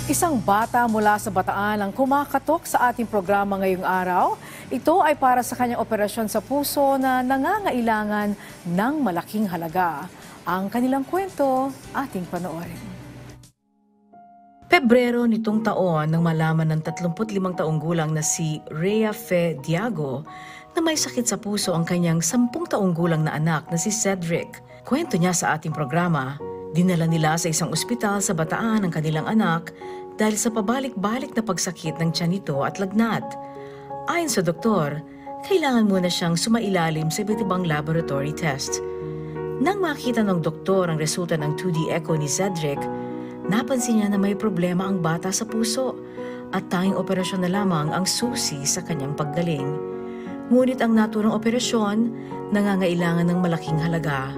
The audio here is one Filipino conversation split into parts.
Isang bata mula sa Bataan ang kumakatok sa ating programa ngayong araw. Ito ay para sa kanyang operasyon sa puso na nangangailangan ng malaking halaga. Ang kanilang kwento, ating panoorin. Pebrero nitong taon nang malaman ng 35 taong gulang na si Rhea Fe Diago na may sakit sa puso ang kanyang 10 taong gulang na anak na si Cedric. Kwento niya sa ating programa, dinala nila sa isang ospital sa Bataan ang kanilang anak dahil sa pabalik-balik na pagsakit ng tiyan nito at lagnat. Ayon sa doktor, kailangan muna siyang sumailalim sa iba't ibang laboratory test. Nang makita ng doktor ang resulta ng 2D echo ni Cedric, napansin niya na may problema ang bata sa puso at tanging operasyon na lamang ang susi sa kanyang paggaling. Ngunit ang naturang operasyon nangangailangan ng malaking halaga.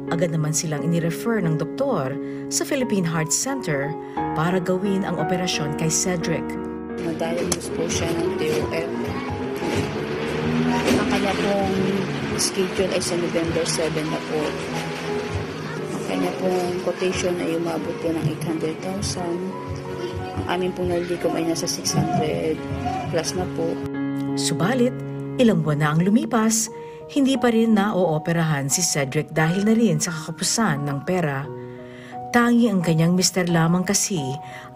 Agad naman silang inirefer ng doktor sa Philippine Heart Center para gawin ang operasyon kay Cedric. Na-diagnose po siya ng TOF. Ang kanya pong schedule ay sa November 7 na po. Ang kanya pong quotation ay umabot po ng 800,000. Ang amin pong nalikom ay nasa 600 plus na po. Subalit, ilang buwan na ang lumipas, hindi pa rin na-ooperahan si Cedric dahil na rin sa kakapusan ng pera. Tangi ang kanyang mister lamang kasi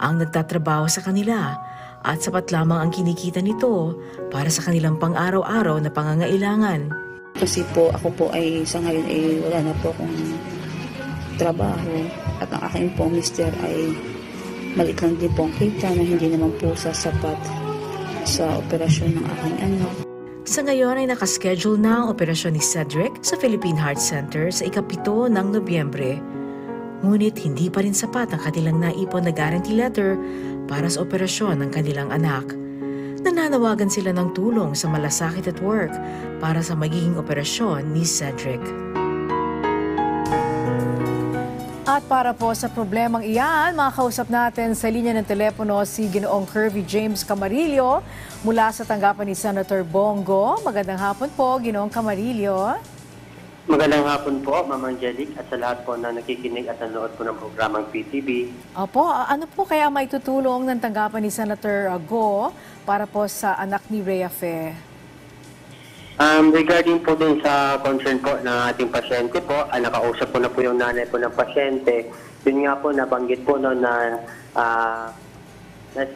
ang nagtatrabaho sa kanila at sapat lamang ang kinikita nito para sa kanilang pang-araw-araw na pangangailangan. Kasi po ako po ay sa ngayon ay wala na po akong trabaho at ang aking pong mister ay maliit lang din po ang kita na hindi naman po sasapat sa operasyon ng aking anak. Sa ngayon ay nakaschedule na ang operasyon ni Cedric sa Philippine Heart Center sa ika-7 ng Nobyembre. Ngunit hindi pa rin sapat ang kanilang naipon na guarantee letter para sa operasyon ng kanilang anak. Nananawagan sila ng tulong sa Malasakit at Work para sa magiging operasyon ni Cedric. At para po sa problemang iyan, makakausap natin sa linya ng telepono si Ginoong Kirby James Camarillo mula sa tanggapan ni Senator Bongo. Magandang hapon po, Ginoong Camarillo. Magandang hapon po, Ma'am Angelic, at sa lahat po na nakikinig at nanood po ng programang PTV. Opo, ano po kaya may tutulong ng tanggapan ni Senator Go para po sa anak ni Rhea Fe? Regarding po dun sa concern po ng ating pasyente po, nakausap po na po yung nanay po ng pasyente. Yun nga po, nabanggit po no, na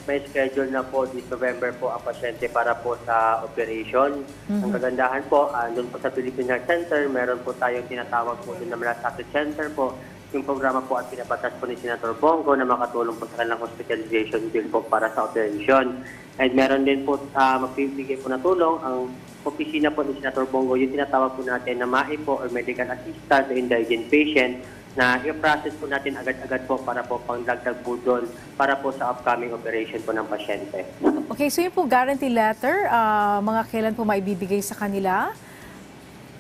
may schedule na po this November po ang pasyente para po sa operation. Ang kagandahan po, doon po sa Philippine Heart Center, meron po tayong tinatawag po doon na Malasakit Center po. Yung programa po at pinapatas po ni Senator Bongo na makatulong po sa kanilang hospitalization bill po para sa operation. And meron din po magbibigay po na tulong ang opisina po ni Senator Bongo, yung tinatawag po natin na MAE po or Medical Assistant to Indigent Patient na i-process po natin agad-agad po para po pangdagdag po doon para po sa upcoming operation po ng pasyente. Okay, so yung po guarantee letter, mga kailan po maibibigay sa kanila?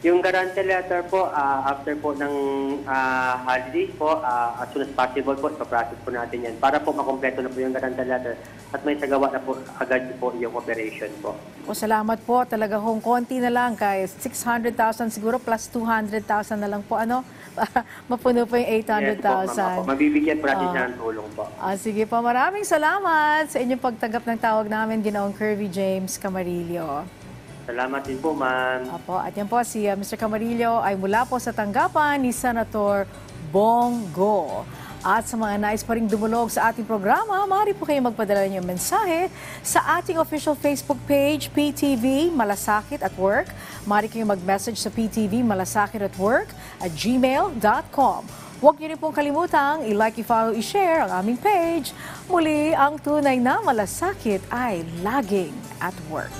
Yung guarantee letter po, after po ng holidays po, as soon as possible po, ipaprocess po natin yan para po makompleto na po yung guarantee letter at may sagawa na po agad po yung operation po. O salamat po, talaga kung konti na lang, kay 600,000 siguro plus 200,000 na lang po, ano? Para mapuno po yung 800,000. Yes po, mabibigyan po natin siya ng tulong po. Sige po, maraming salamat sa inyong pagtanggap ng tawag namin, Ginoong Kirby James Camarillo. Salamat din po, ma'am. Apo, at yan po si Mr. Camarillo ay mula po sa tanggapan ni Senator Bongo. At sa mga nais pa ring dumulog sa ating programa, maaari po kayong magpadala niyo mensahe sa ating official Facebook page, PTV Malasakit at Work. Maaari kayong mag-message sa PTV Malasakit at Work at gmail.com. Huwag niyo rin pong kalimutang i-like, i-follow, i-share ang aming page. Muli, ang tunay na malasakit ay laging at work.